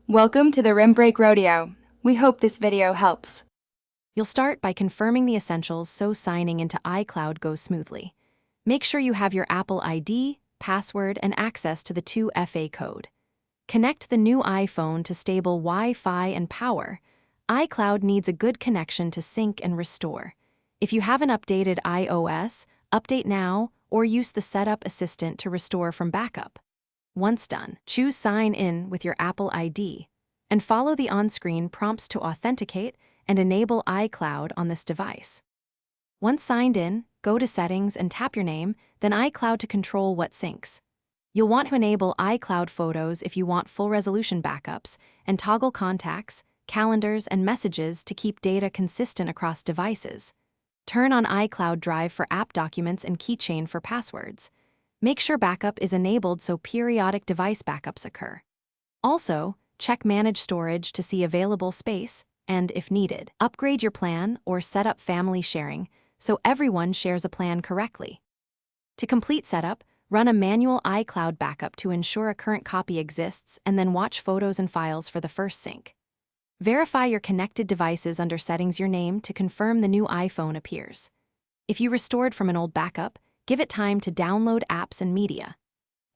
Welcome to the Rim Break Rodeo. We hope this video helps. You'll start by confirming the essentials so signing into iCloud goes smoothly. Make sure you have your Apple ID, password, and access to the 2FA code. Connect the new iPhone to stable Wi-Fi and power. iCloud needs a good connection to sync and restore. If you haven't updated iOS, update now or use the Setup Assistant to restore from backup. Once done, choose Sign In with your Apple ID and follow the on-screen prompts to authenticate and enable iCloud on this device. Once signed in, go to Settings and tap your name, then iCloud to control what syncs. You'll want to enable iCloud Photos if you want full-resolution backups, and toggle Contacts, Calendars, and Messages to keep data consistent across devices. Turn on iCloud Drive for app documents and Keychain for passwords. Make sure backup is enabled so periodic device backups occur. Also, check Manage Storage to see available space, and, if needed, upgrade your plan or set up family sharing so everyone shares a plan correctly. To complete setup, run a manual iCloud backup to ensure a current copy exists and then watch photos and files for the first sync. Verify your connected devices under Settings your name to confirm the new iPhone appears. If you restored from an old backup, give it time to download apps and media.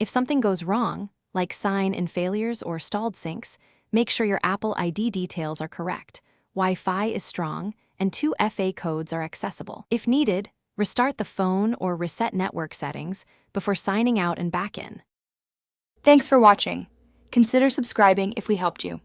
If something goes wrong, like sign-in failures or stalled syncs, make sure your Apple ID details are correct, Wi-Fi is strong, and 2FA codes are accessible. If needed, restart the phone or reset network settings before signing out and back in. Thanks for watching. Consider subscribing if we helped you.